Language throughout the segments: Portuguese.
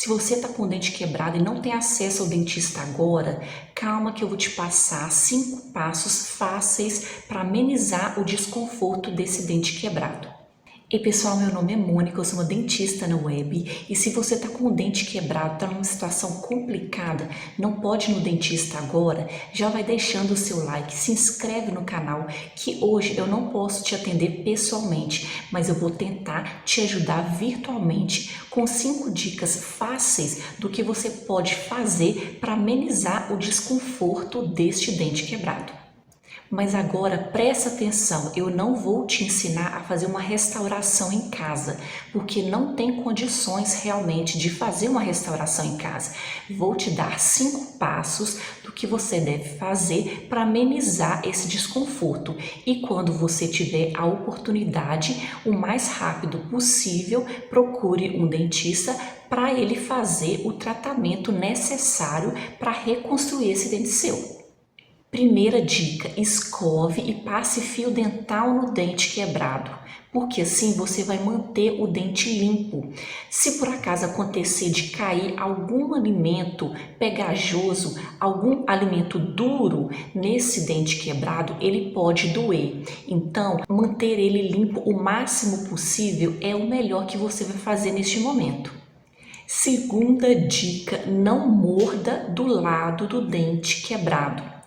Se você está com o dente quebrado e não tem acesso ao dentista agora, calma que eu vou te passar 5 passos fáceis para amenizar o desconforto desse dente quebrado. Ei pessoal, meu nome é Mônica, eu sou uma dentista na web e se você está com o dente quebrado, está numa situação complicada, não pode ir no dentista agora, já vai deixando o seu like, se inscreve no canal que hoje eu não posso te atender pessoalmente, mas eu vou tentar te ajudar virtualmente com 5 dicas fáceis do que você pode fazer para amenizar o desconforto deste dente quebrado. Mas agora presta atenção, eu não vou te ensinar a fazer uma restauração em casa, porque não tem condições realmente de fazer uma restauração em casa. Vou te dar 5 passos do que você deve fazer para amenizar esse desconforto. E quando você tiver a oportunidade, o mais rápido possível, procure um dentista para ele fazer o tratamento necessário para reconstruir esse dente seu. Primeira dica, escove e passe fio dental no dente quebrado, porque assim você vai manter o dente limpo. Se por acaso acontecer de cair algum alimento pegajoso, algum alimento duro nesse dente quebrado, ele pode doer. Então, manter ele limpo o máximo possível é o melhor que você vai fazer neste momento. Segunda dica, não morda do lado do dente quebrado.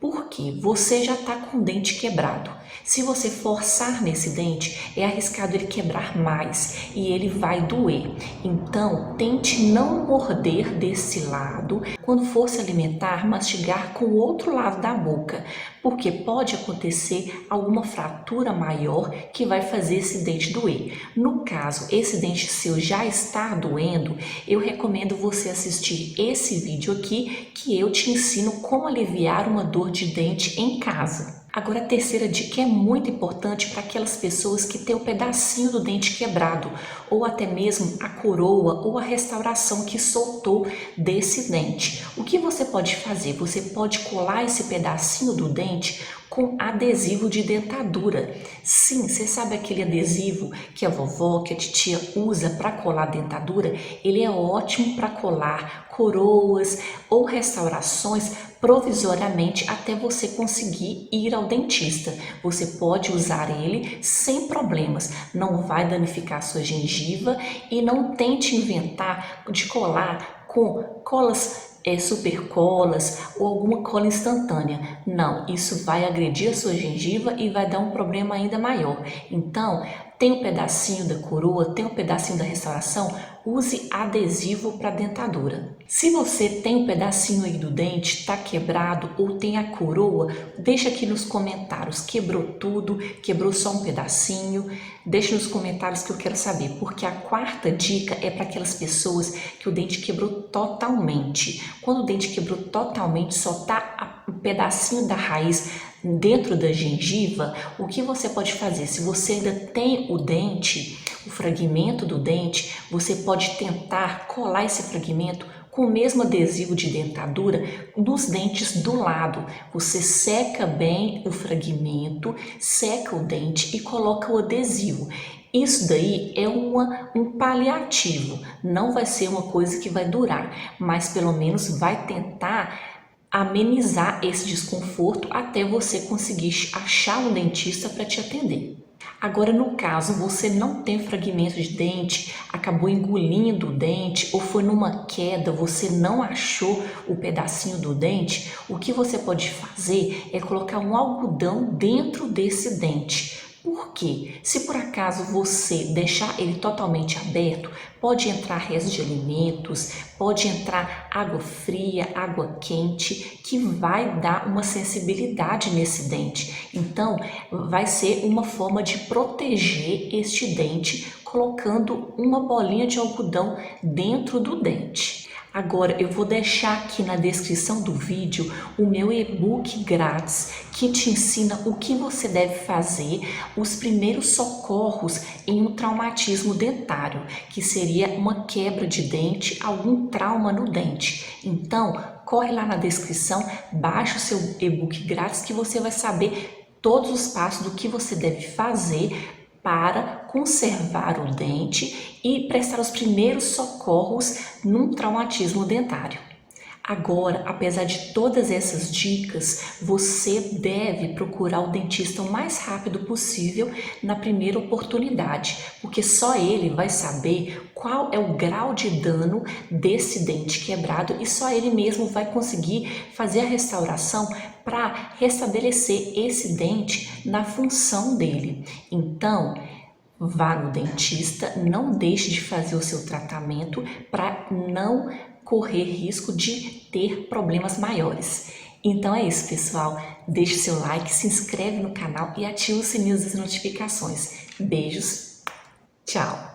Porque você já está com o dente quebrado. Se você forçar nesse dente, é arriscado ele quebrar mais e ele vai doer. Então, tente não morder desse lado. Quando for se alimentar, mastigar com o outro lado da boca, porque pode acontecer alguma fratura maior que vai fazer esse dente doer. No caso, esse dente seu já está doendo, eu recomendo você assistir esse vídeo aqui, que eu te ensino como aliviar uma dor de dente em casa. Agora a terceira dica é muito importante para aquelas pessoas que têm o pedacinho do dente quebrado, ou até mesmo a coroa ou a restauração que soltou desse dente. O que você pode fazer? Você pode colar esse pedacinho do dente com adesivo de dentadura. Sim, você sabe aquele adesivo que a vovó, que a titia usa para colar a dentadura? Ele é ótimo para colar coroas ou restaurações provisoriamente até você conseguir ir ao dentista. Você pode usar ele sem problemas, não vai danificar sua gengiva e não tente inventar de colar com colas super colas ou alguma cola instantânea. Não, isso vai agredir a sua gengiva e vai dar um problema ainda maior. Então, tem um pedacinho da coroa, tem um pedacinho da restauração, use adesivo para dentadura. Se você tem um pedacinho aí do dente, está quebrado ou tem a coroa, deixa aqui nos comentários, quebrou tudo, quebrou só um pedacinho, deixa nos comentários que eu quero saber, porque a quarta dica é para aquelas pessoas que o dente quebrou totalmente. Quando o dente quebrou totalmente, só está um pedacinho da raiz dentro da gengiva, o que você pode fazer? Se você ainda tem o dente, o fragmento do dente, você pode tentar colar esse fragmento com o mesmo adesivo de dentadura nos dentes do lado. Você seca bem o fragmento, seca o dente e coloca o adesivo. Isso daí é um paliativo, não vai ser uma coisa que vai durar, mas pelo menos vai tentar amenizar esse desconforto até você conseguir achar um dentista para te atender. Agora, no caso, você não tem fragmento de dente, acabou engolindo o dente ou foi numa queda, você não achou o pedacinho do dente, o que você pode fazer é colocar um algodão dentro desse dente. Por quê? Se por acaso você deixar ele totalmente aberto, pode entrar restos de alimentos, pode entrar água fria, água quente, que vai dar uma sensibilidade nesse dente. Então, vai ser uma forma de proteger este dente, colocando uma bolinha de algodão dentro do dente. Agora eu vou deixar aqui na descrição do vídeo o meu e-book grátis que te ensina o que você deve fazer, os primeiros socorros em um traumatismo dentário, que seria uma quebra de dente, algum trauma no dente. Então, corre lá na descrição, baixa o seu e-book grátis que você vai saber todos os passos do que você deve fazer para conservar o dente e prestar os primeiros socorros num traumatismo dentário. Agora, apesar de todas essas dicas, você deve procurar o dentista o mais rápido possível na primeira oportunidade, porque só ele vai saber qual é o grau de dano desse dente quebrado e só ele mesmo vai conseguir fazer a restauração para restabelecer esse dente na função dele. Então, vá no dentista, não deixe de fazer o seu tratamento para não correr risco de ter problemas maiores. Então é isso, pessoal. Deixe seu like, se inscreve no canal e ative o sininho das notificações. Beijos, tchau!